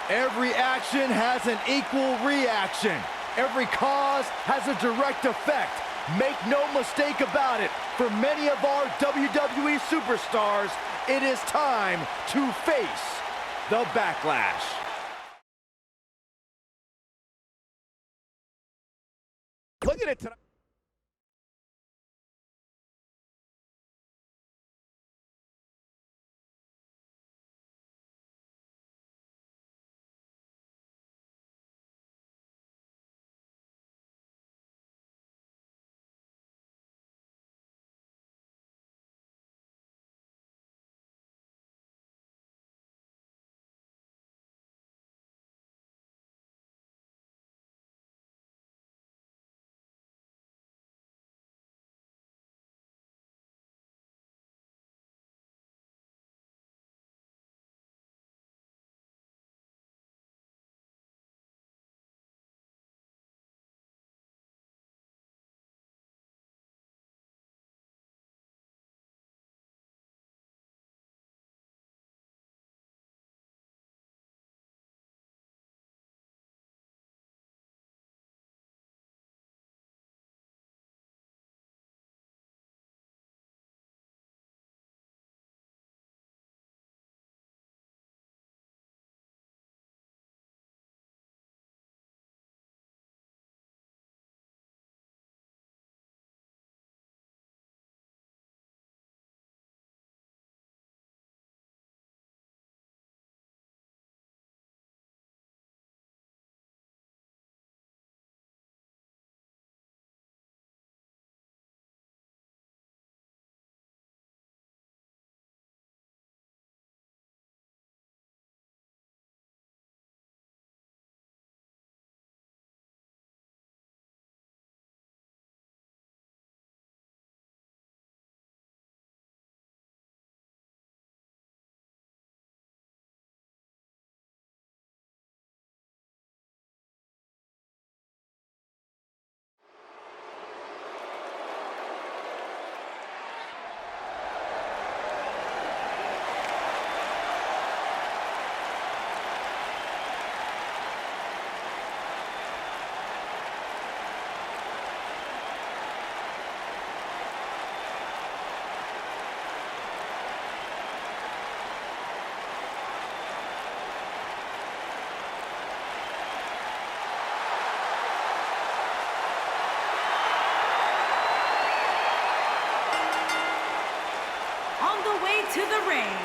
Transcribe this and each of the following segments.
Every action has an equal reaction. Every cause has a direct effect. Make no mistake about it, for many of our WWE superstars, it is time to face the Backlash. Look at it tonight. To the ring,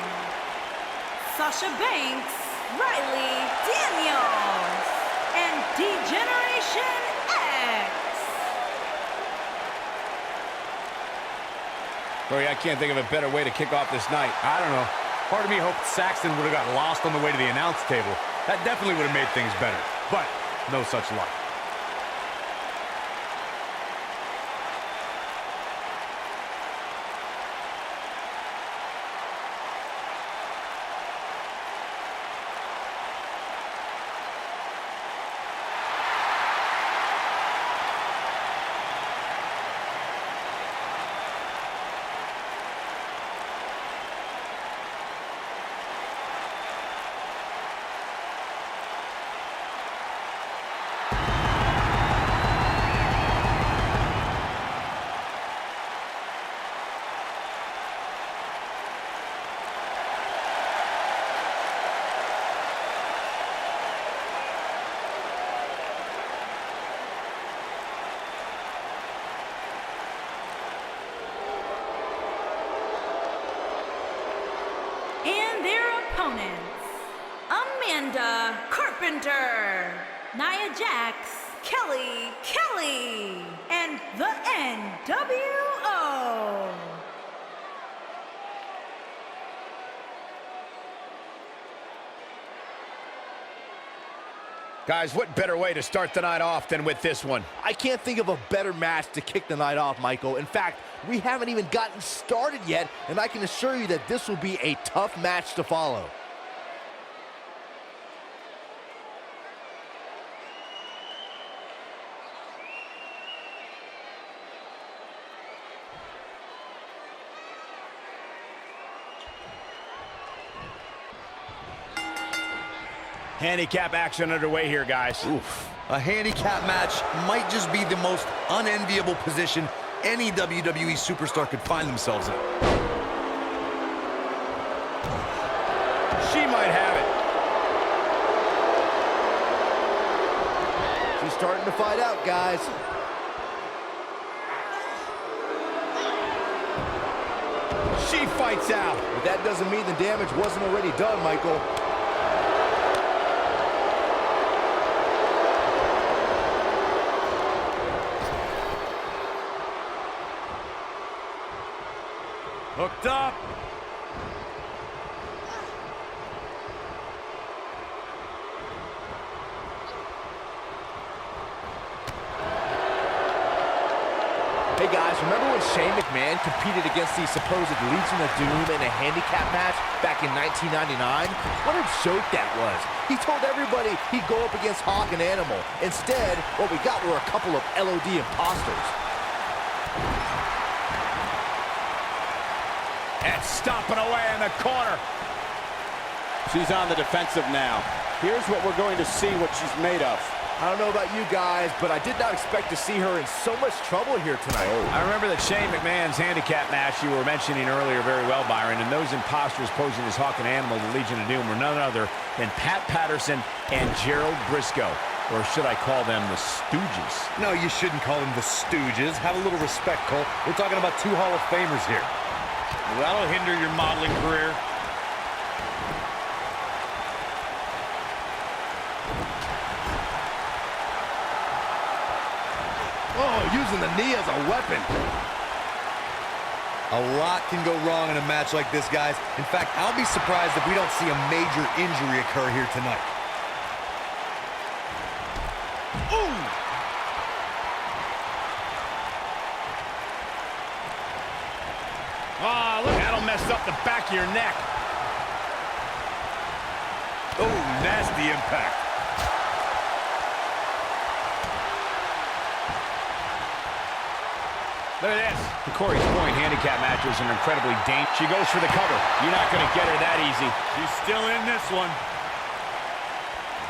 Sasha Banks, Riley Daniels, and D-Generation X. Corey, I can't think of a better way to kick off this night. I don't know. Part of me hoped Saxton would have got lost on the way to the announce table. That definitely would have made things better, but no such luck. Opponents, Amanda Carpenter, Nia Jax, Kelly, and the NWO. Guys, what better way to start the night off than with this one? I can't think of a better match to kick the night off, Michael. In fact, we haven't even gotten started yet, and I can assure you that this will be a tough match to follow. Handicap action underway here, guys. Oof. A handicap match might just be the most unenviable position any WWE superstar could find themselves in. She might have it. She's starting to fight out, guys. She fights out. But that doesn't mean the damage wasn't already done, Michael. Hooked up. Hey guys, remember when Shane McMahon competed against the supposed Legion of Doom in a handicap match back in 1999? What a joke that was. He told everybody he'd go up against Hawk and Animal. Instead, what we got were a couple of LOD imposters. And stomping away in the corner. She's on the defensive now. Here's what we're going to see what she's made of. I don't know about you guys, but I did not expect to see her in so much trouble here tonight. I remember that Shane McMahon's handicap match you were mentioning earlier very well, Byron, and those imposters posing as Hawk and Animal, the Legion of Doom, were none other than Pat Patterson and Gerald Briscoe. Or should I call them the Stooges? No, you shouldn't call them the Stooges. Have a little respect, Cole. We're talking about two Hall of Famers here. That'll hinder your modeling career. Oh, using the knee as a weapon. A lot can go wrong in a match like this, guys. In fact, I'll be surprised if we don't see a major injury occur here tonight. Ooh! Oh, look, that'll mess up the back of your neck. Oh, nasty impact. Look at this. To Corey's point, handicap matches are incredibly dangerous. She goes for the cover. You're not going to get her that easy. She's still in this one.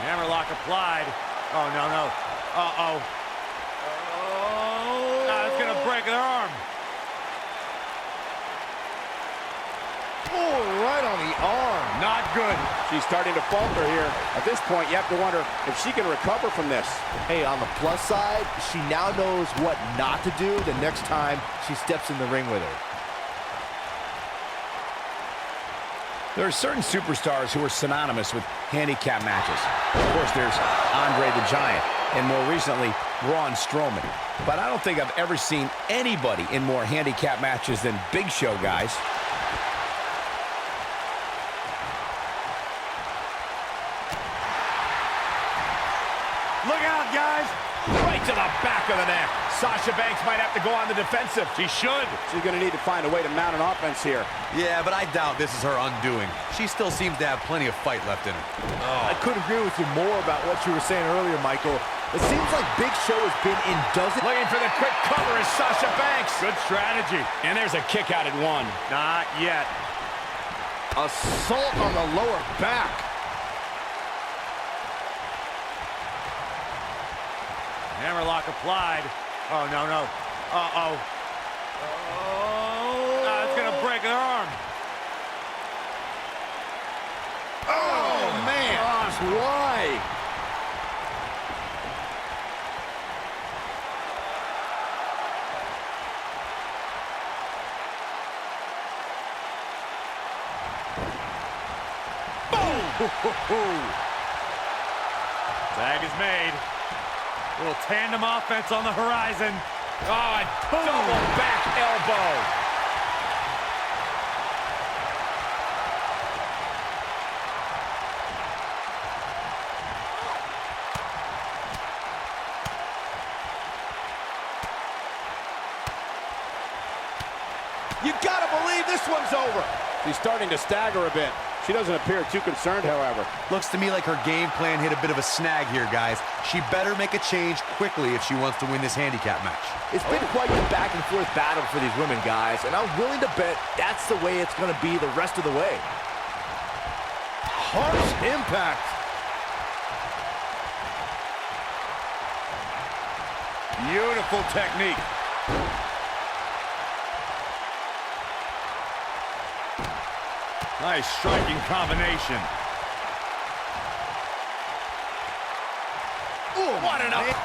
Hammerlock applied. Oh, no, no. Uh-oh. Oh. That's going to break her arm. Oh, right on the arm. Not good. She's starting to falter here. At this point, you have to wonder if she can recover from this. Hey, on the plus side, she now knows what not to do the next time she steps in the ring with her. There are certain superstars who are synonymous with handicap matches. Of course, there's Andre the Giant, and more recently, Braun Strowman. But I don't think I've ever seen anybody in more handicap matches than Big Show, guys. Look out, guys! Right to the back of the neck. Sasha Banks might have to go on the defensive. She should. She's going to need to find a way to mount an offense here. Yeah, but I doubt this is her undoing. She still seems to have plenty of fight left in her. Oh. I couldn't agree with you more about what you were saying earlier, Michael. It seems like Big Show has been in dozens. Looking for the quick cover is Sasha Banks. Good strategy. And there's a kick out at one. Not yet. Assault on the lower back. Hammerlock applied. Oh, no, no. Uh-oh. Oh. It's going to break her arm. Oh, man. Gosh, why? Boom! Tag is made. Little tandem offense on the horizon. Oh, a double back elbow. You gotta believe this one's over. She's starting to stagger a bit. She doesn't appear too concerned, however. Looks to me like her game plan hit a bit of a snag here, guys. She better make a change quickly if she wants to win this handicap match. It's been quite the back and forth battle for these women, guys, and I'm willing to bet that's the way it's going to be the rest of the way. Harsh impact. Beautiful technique. Nice striking combination. Ooh, what an up.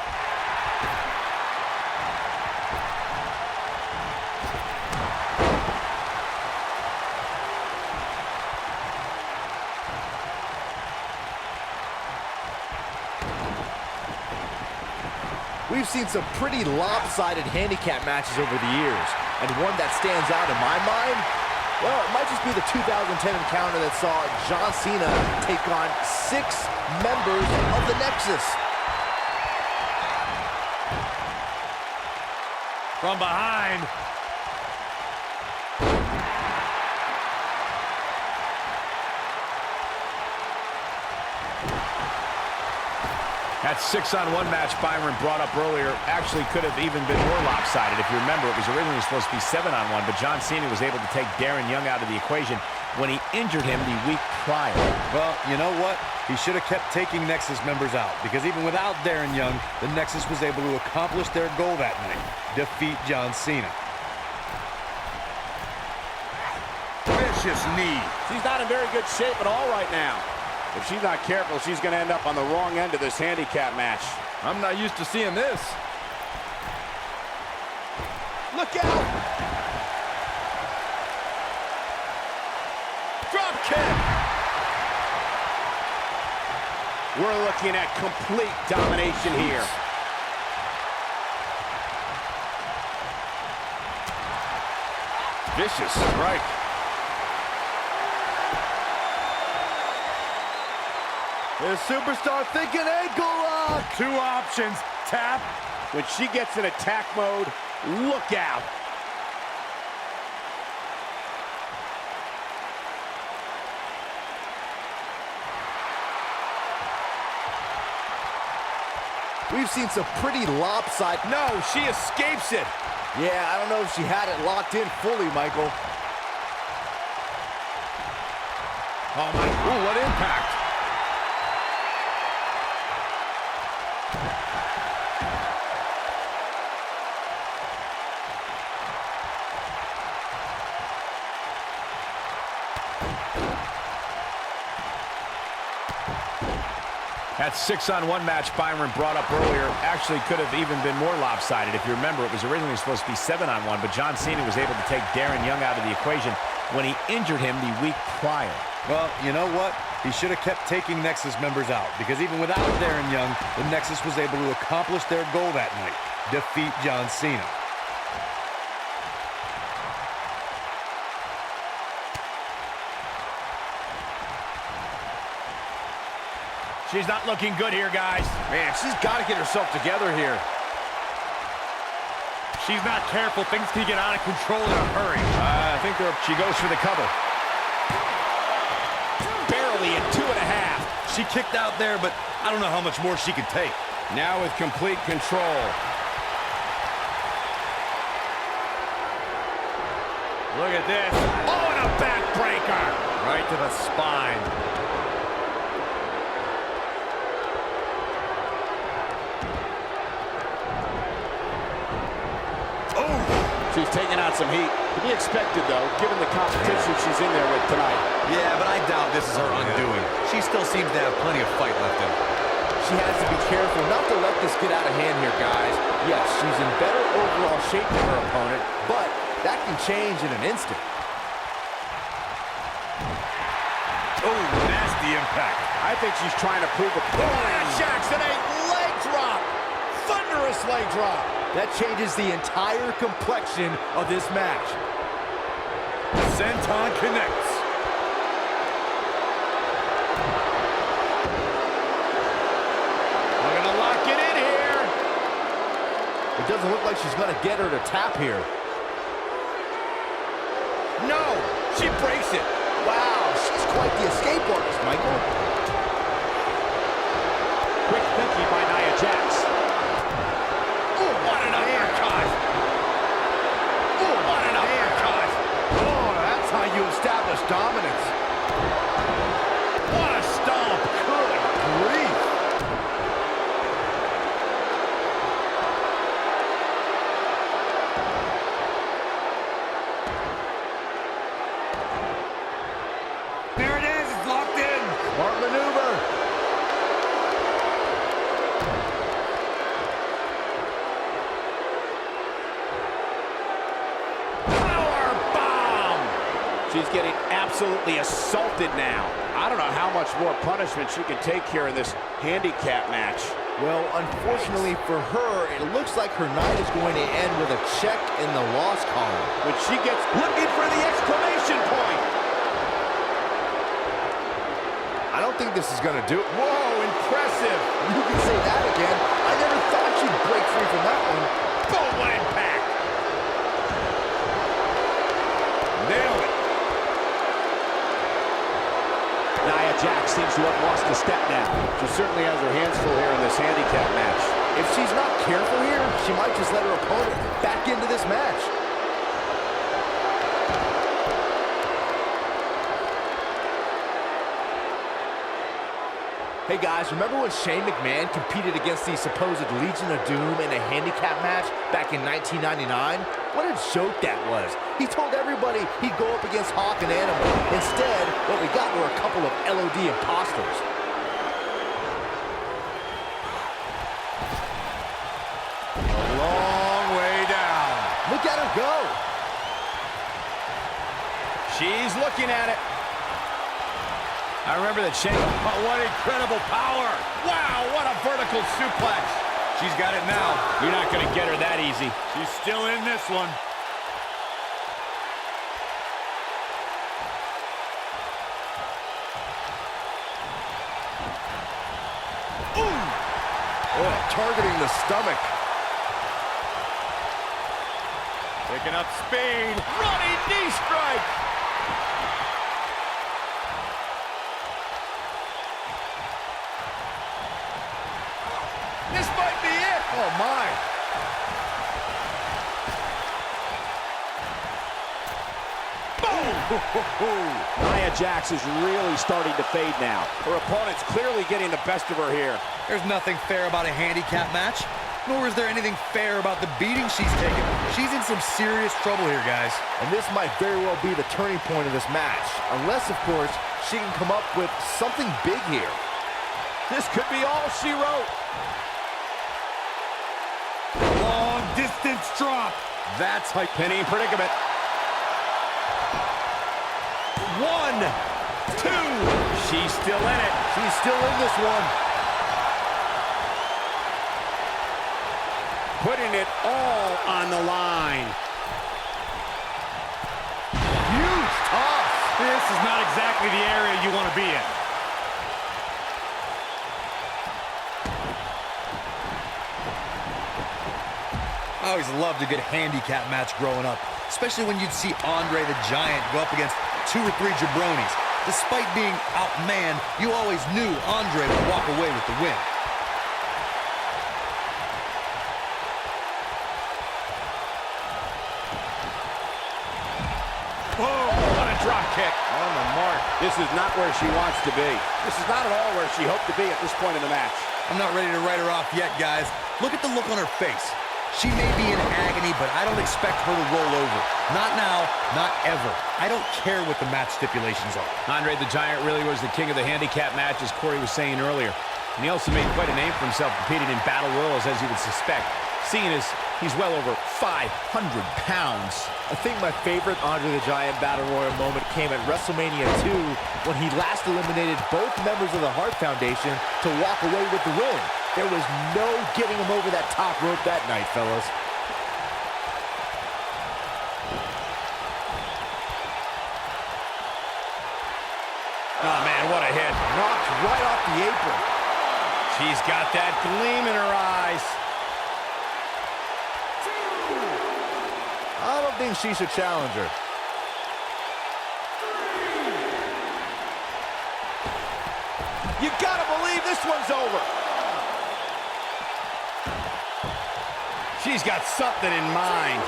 We've seen some pretty lopsided handicap matches over the years, and one that stands out in my mind, well, it might just be the 2010 encounter that saw John Cena take on 6 members of the Nexus. From behind. That 6-on-1 match Byron brought up earlier actually could have even been more lopsided. If you remember, it was originally supposed to be 7-on-1, but John Cena was able to take Darren Young out of the equation when he injured him the week prior. Well, you know what? He should have kept taking Nexus members out, because even without Darren Young, the Nexus was able to accomplish their goal that night: defeat John Cena. Vicious knee. She's not in very good shape at all right now. If she's not careful, she's going to end up on the wrong end of this handicap match. I'm not used to seeing this. Look out! Drop kick! We're looking at complete domination here. Vicious strike. The superstar thinking ankle lock. 2 options. Tap. When she gets in attack mode, look out. We've seen some pretty lopsided. No, she escapes it. Yeah, I don't know if she had it locked in fully, Michael. Oh my, ooh, what impact. That 6-on-1 match Byron brought up earlier actually could have even been more lopsided. If you remember, it was originally supposed to be 7-on-1, but John Cena was able to take Darren Young out of the equation when he injured him the week prior. Well, you know what? He should have kept taking Nexus members out, because even without Darren Young, the Nexus was able to accomplish their goal that night: defeat John Cena. She's not looking good here, guys. Man, she's got to get herself together here. She's not careful. Things can get out of control in a hurry. I think she goes for the cover. Barely at 2.5. She kicked out there, but I don't know how much more she could take. Now with complete control. Look at this. Oh, and a backbreaker. Right to the spine. She's taking out some heat. To be expected, though, given the competition she's in there with tonight. Yeah, but I doubt this is her undoing. She still seems to have plenty of fight left in her. She has to be careful not to let this get out of hand here, guys. Yes, she's in better overall shape than her opponent, but that can change in an instant. Oh, nasty impact. I think she's trying to prove a point. Jackson, a leg drop. Thunderous leg drop. That changes the entire complexion of this match. Senton connects. We're gonna lock it in here. It doesn't look like she's gonna get her to tap here. No, she breaks it. Wow, she's quite the escape artist, Michael. Quick thinking by Nia Jax. What an uppercut! Oh, what an uppercut! Oh, that's how you establish dominance. What a stomp! Good grief! She's getting absolutely assaulted now. I don't know how much more punishment she can take here in this handicap match. Well, unfortunately for her, it looks like her night is going to end with a check in the loss column. When she gets looking for the exclamation point. I don't think this is going to do it. Whoa, impressive. You can say that again. I never thought she'd break free from that one. Boom, what impact. Nailed it. Nia Jax seems to have lost a step now. She certainly has her hands full here in this handicap match. If she's not careful here, she might just let her opponent back into this match. Hey guys, remember when Shane McMahon competed against the supposed Legion of Doom in a handicap match back in 1999? What a joke that was. He told everybody he'd go up against Hawk and Animal. Instead, what we got were a couple of LOD imposters. A long way down. Look at her go. She's looking at it. I remember that Shane. Oh, what incredible power. Wow, what a vertical suplex. She's got it now. You're not going to get her that easy. She's still in this one. Ooh. Oh, targeting the stomach. Picking up speed. Running knee strike. This might be it. Oh, my. Boom! Nia Jax is really starting to fade now. Her opponent's clearly getting the best of her here. There's nothing fair about a handicap match, nor is there anything fair about the beating she's taken. She's in some serious trouble here, guys. And this might very well be the turning point of this match. Unless, of course, she can come up with something big here. This could be all she wrote. Long distance drop. That's like pinning predicament. 1, 2. She's still in it. She's still in this one. Putting it all on the line. Huge toss. This is not exactly the area you want to be in. I always loved a good handicap match growing up, especially when you'd see Andre the Giant go up against 2 or 3 jabronis. Despite being outmanned, you always knew Andre would walk away with the win. Oh, what a drop kick. On the mark. This is not where she wants to be. This is not at all where she hoped to be at this point in the match. I'm not ready to write her off yet, guys. Look at the look on her face. She may be in agony, but I don't expect her to roll over. Not now, not ever. I don't care what the match stipulations are. Andre the Giant really was the king of the handicap match, as Corey was saying earlier. And he also made quite a name for himself competing in battle royals, as you would suspect, seeing as he's well over 500 pounds. I think my favorite Andre the Giant Battle Royal moment came at WrestleMania 2 when he last eliminated both members of the Hart Foundation to walk away with the win. There was no getting him over that top rope that night, fellas. Oh, man, what a hit. Knocked right off the apron. She's got that gleam in her eyes. I don't think she should challenge her. You gotta believe this one's over. She's got something in mind.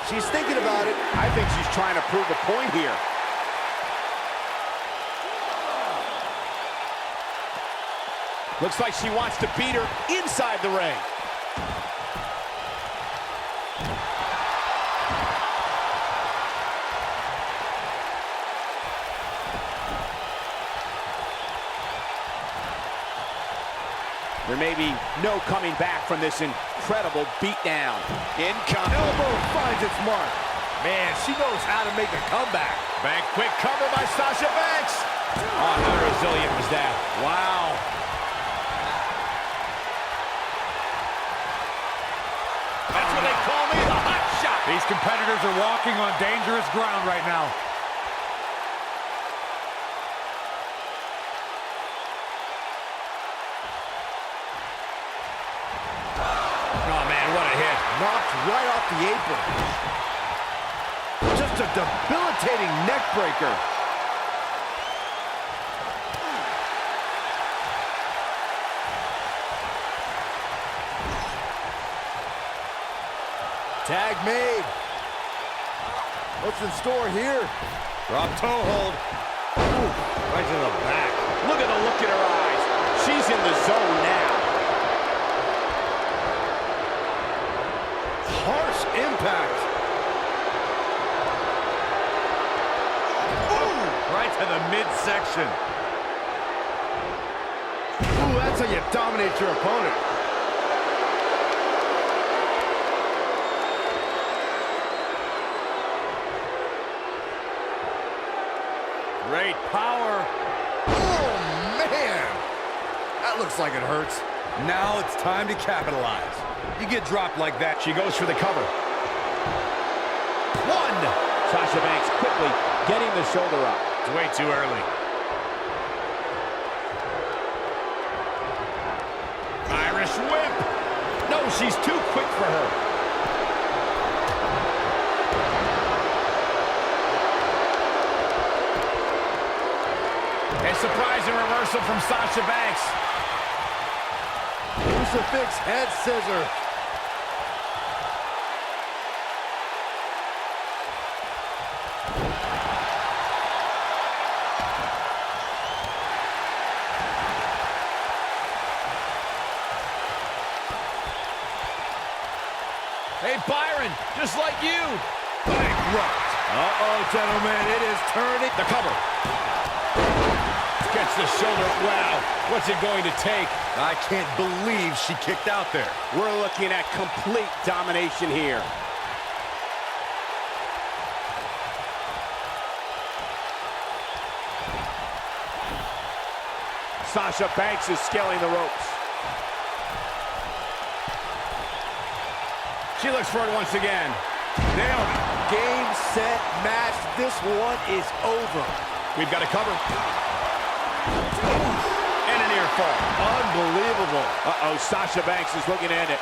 She's thinking about it. I think she's trying to prove a point here. Looks like she wants to beat her inside the ring. There may be no coming back from this incredible beatdown. Incoming. Elbow finds its mark. Man, she knows how to make a comeback. Bank quick cover by Sasha Banks. Oh, how resilient was that? Wow. That's what they call me, the hot shot. These competitors are walking on dangerous ground right now. Oh, man, what a hit. Knocked right off the apron. Just a debilitating neck breaker. Tag made. What's in store here? Drop toe hold. Ooh, right to the back. Look at the look in her eyes. She's in the zone now. Harsh impact. Ooh, right to the midsection. Ooh, that's how you dominate your opponent. Great power. Oh, man. That looks like it hurts. Now it's time to capitalize. You get dropped like that. She goes for the cover. One. Sasha Banks quickly getting the shoulder up. It's way too early. Irish whip. No, she's too quick for her. A surprising reversal from Sasha Banks. Crucifix head scissor. Hey, Byron, just like you. Bankrupt. Uh-oh, gentlemen, it is turning. The cover. Gets the shoulder. Wow, what's it going to take? I can't believe she kicked out there. We're looking at complete domination here. Sasha Banks is scaling the ropes. She looks for it once again. Nailed it. Game, set, match. This one is over. We've got a cover. And a near fall. Unbelievable. Uh-oh, Sasha Banks is looking to end it.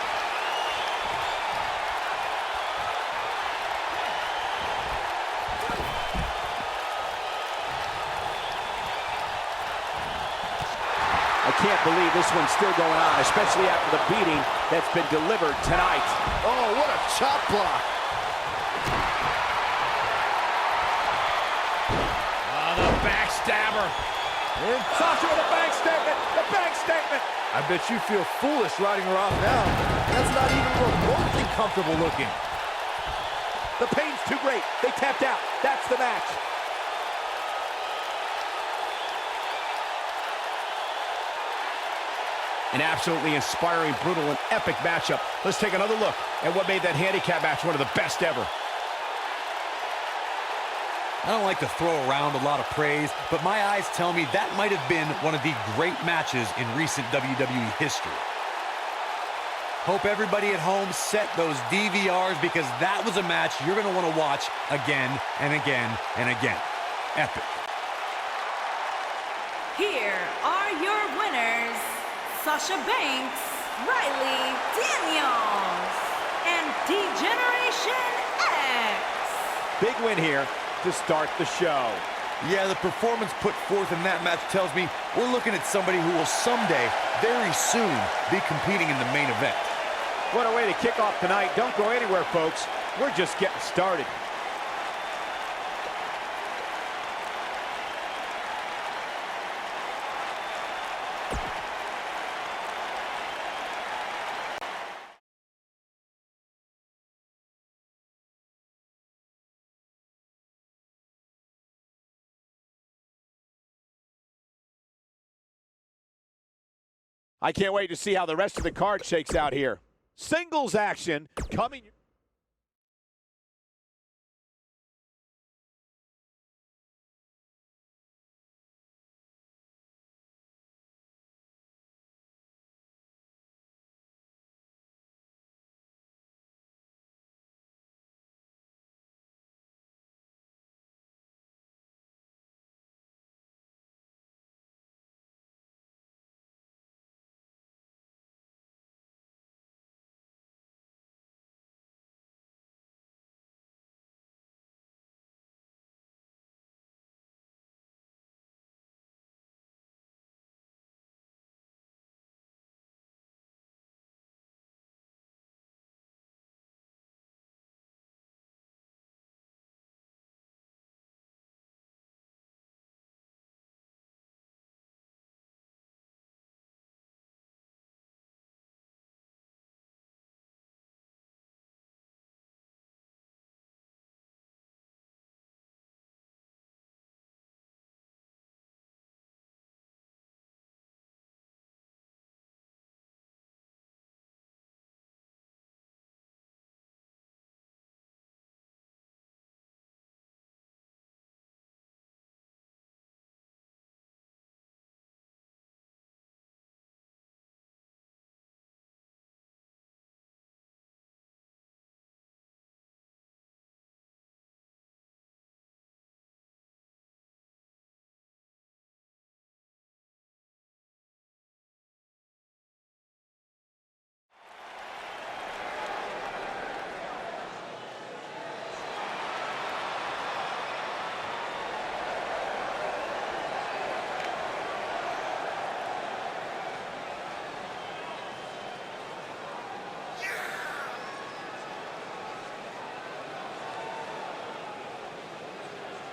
I can't believe this one's still going on, especially after the beating that's been delivered tonight. Oh, what a chop block. Oh, the backstabber. Sasha with a bank statement! The bank statement! I bet you feel foolish riding her off now. That's not even remotely comfortable looking. The pain's too great. They tapped out. That's the match. An absolutely inspiring, brutal, and epic matchup. Let's take another look at what made that handicap match one of the best ever. I don't like to throw around a lot of praise, but my eyes tell me that might have been one of the great matches in recent WWE history. Hope everybody at home set those DVRs, because that was a match you're going to want to watch again and again and again. Epic. Here are your winners, Sasha Banks, Riley Daniels, and D-Generation X. Big win here to start the show. Yeah, the performance put forth in that match tells me we're looking at somebody who will someday, very soon, be competing in the main event. What a way to kick off tonight. Don't go anywhere, folks. We're just getting started. I can't wait to see how the rest of the card shakes out here. Singles action coming.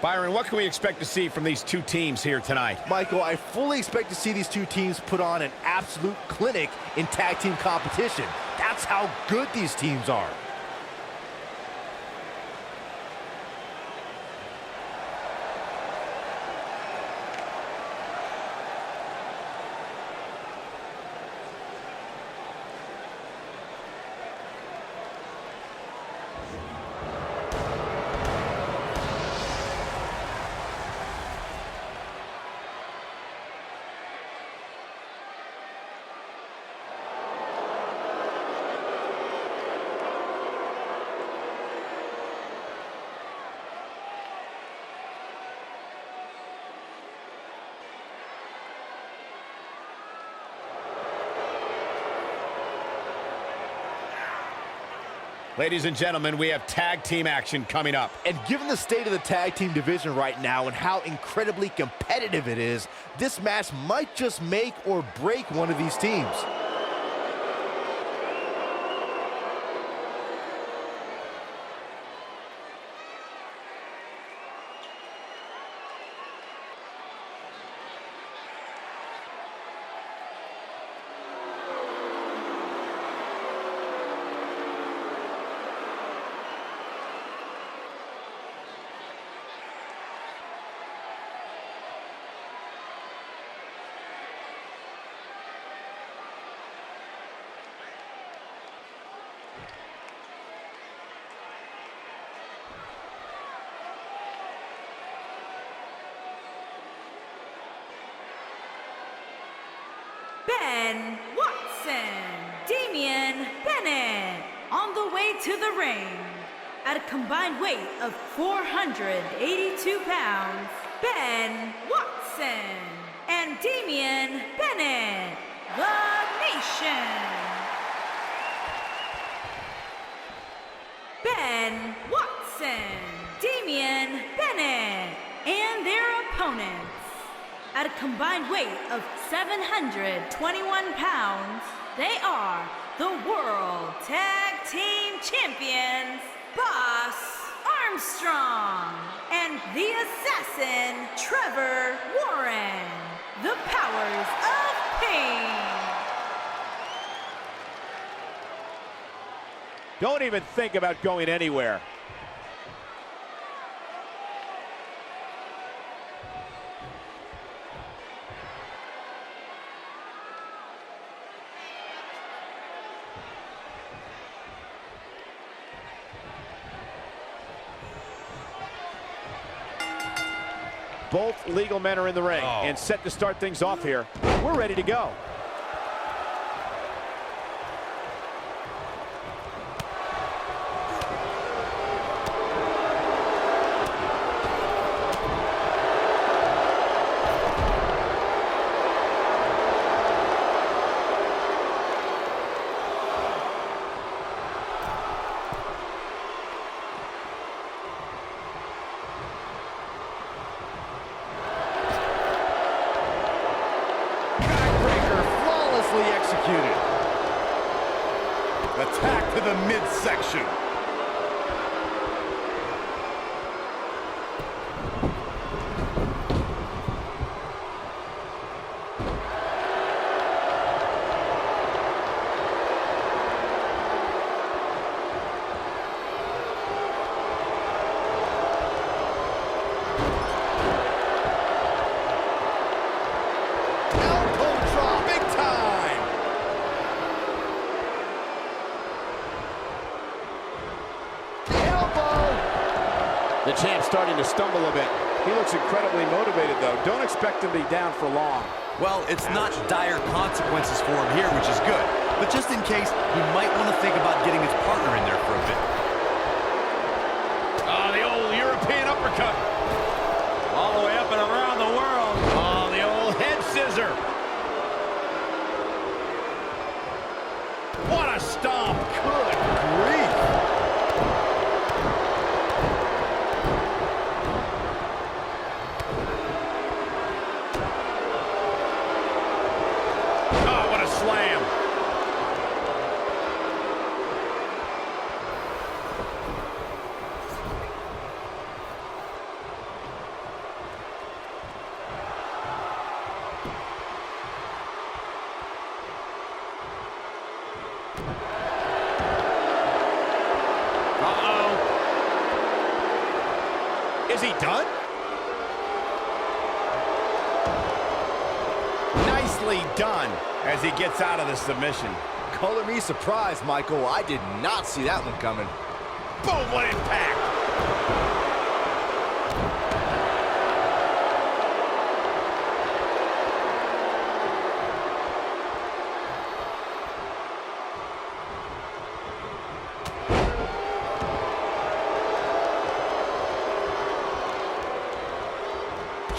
Byron, what can we expect to see from these two teams here tonight? Michael, I fully expect to see these two teams put on an absolute clinic in tag team competition. That's how good these teams are. Ladies and gentlemen, we have tag team action coming up. And given the state of the tag team division right now and how incredibly competitive it is, this match might just make or break one of these teams. Ben Watson, Damian Bennett, on the way to the ring. At a combined weight of 482 pounds, Ben Watson and Damian Bennett, the Nation. Ben Watson, Damian Bennett, and their opponents. At a combined weight of 721 pounds, they are the World Tag Team Champions, Boss Armstrong, and the Assassin, Trevor Warren, the Powers of Pain. Don't even think about going anywhere. Both legal men are in the ring and set to start things off here. We're ready to go. Executed. Attack to the midsection. The champ's starting to stumble a bit. He looks incredibly motivated, though. Don't expect him to be down for long. Well, it's not dire consequences for him here, which is good. But just in case, he might want to think about getting his partner in there for a bit. Oh, the old European uppercut. All the way up and around the world. Oh, the old head scissor. What a stomp. Good grief. Slam. Uh-oh. Is he done? Nicely done as he gets out of the submission. Color me surprised, Michael. I did not see that one coming. Boom, what impact.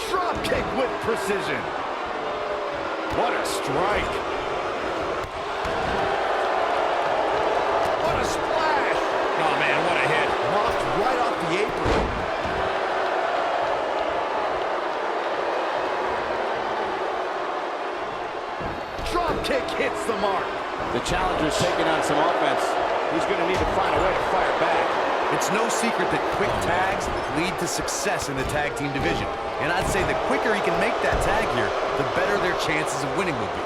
Drop kick with precision. What a strike. What a splash. Oh, man, what a hit. Knocked right off the apron. Drop kick hits the mark. The challenger's taking on some offense. He's going to need to find a way to fire back. It's no secret that quick tags lead to success in the tag team division. And I'd say the quicker he can make that tag here, the better their chances of winning will be.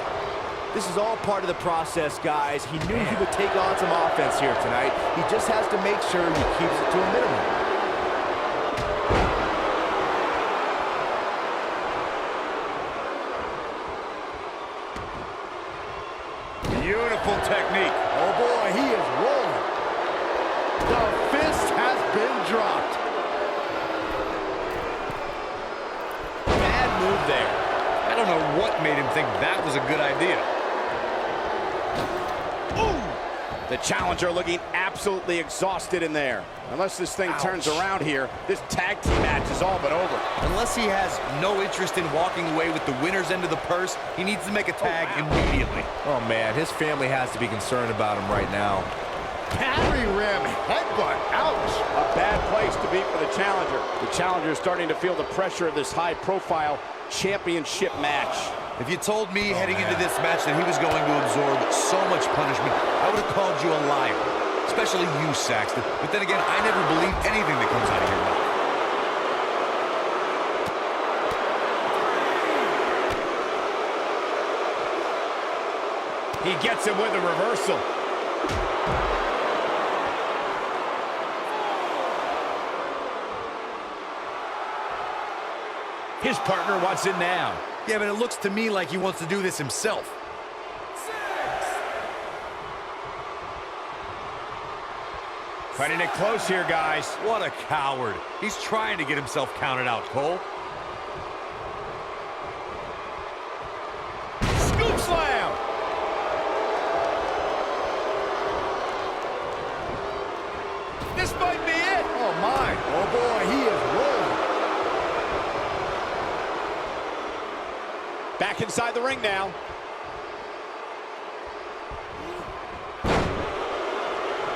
This is all part of the process, guys. He knew he would take on some offense here tonight. He just has to make sure he keeps it to a minimum. Beautiful technique. Oh boy, he is rolling. The fist has been dropped. Bad move there. I don't know what made him think that was a good idea. The challenger looking absolutely exhausted in there. Unless this thing turns around here, this tag team match is all but over. Unless he has no interest in walking away with the winner's end of the purse, he needs to make a tag immediately. Oh man, his family has to be concerned about him right now. Parry rim headbutt, ouch. A bad place to be for the challenger. The challenger is starting to feel the pressure of this high-profile championship match. If you told me heading into this match that he was going to absorb so much punishment, I would have called you a liar. Especially you, Saxton. But then again, I never believe anything that comes out of your mouth. He gets him with a reversal. His partner wants in now. Yeah, but it looks to me like he wants to do this himself. Cutting it close here, guys. What a coward. He's trying to get himself counted out, Cole. Back inside the ring now.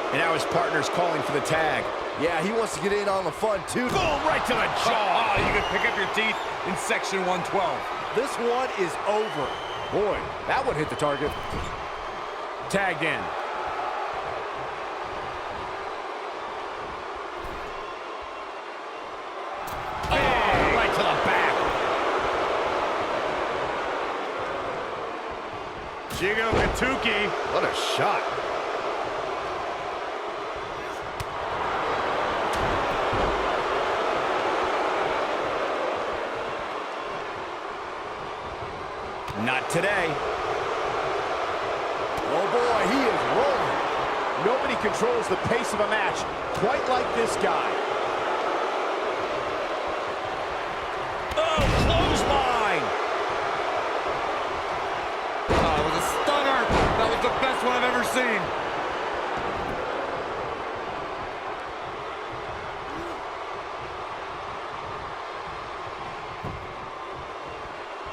And now his partner's calling for the tag. Yeah, he wants to get in on the fun, too. Boom, right to the jaw. Oh, you can pick up your teeth in section 112. This one is over. Boy, that would hit the target. Tagged in. Oh, right to the back. Jigo Katuki. What a shot. Not today. Oh, boy, he is rolling. Nobody controls the pace of a match quite like this guy. Oh, clothesline. Oh, it was a stunner. That was the best one I've ever seen.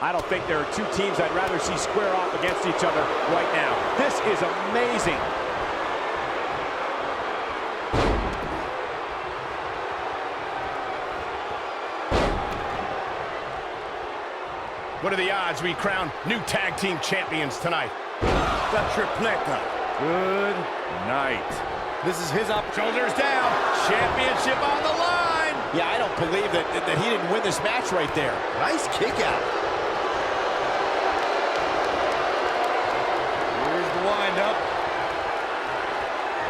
I don't think there are two teams I'd rather see square off against each other right now. This is amazing. What are the odds we crown new tag team champions tonight? The tripleta. Good night. This is his opportunity. Shoulders down. Championship on the line. Yeah, I don't believe that he didn't win this match right there. Nice kick out. Wind up.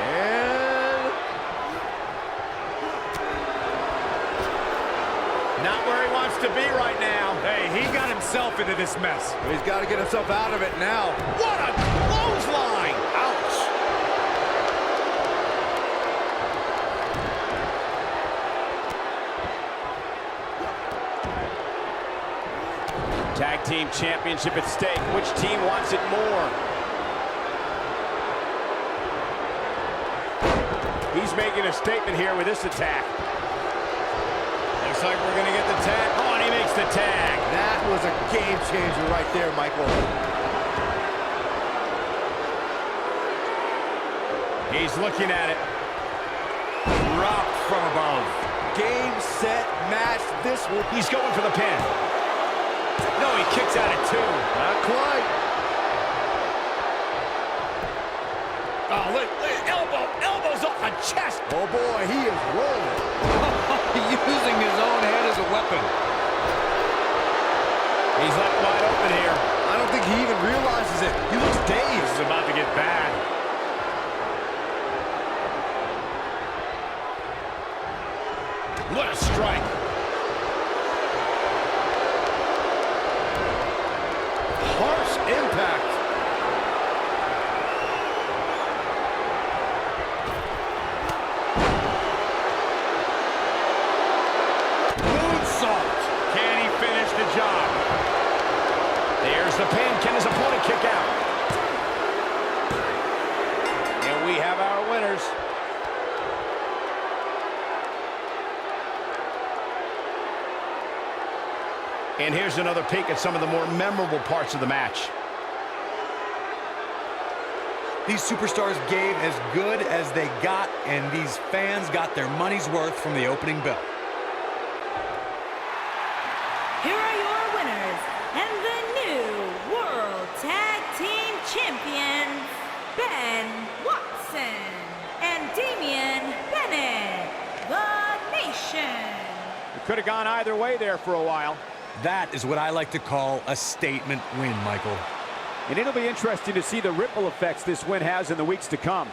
And Not where he wants to be right now. Hey, he got himself into this mess. he's got to get himself out of it now. What a clothesline. Ouch. Tag team championship at stake. Which team wants it more? He's making a statement here with this attack. Looks like we're going to get the tag. Oh, and he makes the tag. That was a game changer right there, Michael. He's looking at it. Drop from above. Game, set, match. This will... He's going for the pin. No, he kicks out at 2. Not quite. Oh, look, elbows off the chest. Oh, boy, he is rolling. Using his own head as a weapon. He's left wide open here. I don't think he even realizes it. He looks dazed. This is about to get bad. What a strike. Harsh impact. Moonsault. Can he finish the job? There's the pin. Can his opponent kick out? And we have our winners. And here's another peek at some of the more memorable parts of the match. These superstars gave as good as they got, and these fans got their money's worth from the opening bell. Here are your winners and the new World Tag Team Champions, Ben Watson and Damian Bennett, the Nation. It could have gone either way there for a while. That is what I like to call a statement win, Michael. And it'll be interesting to see the ripple effects this win has in the weeks to come.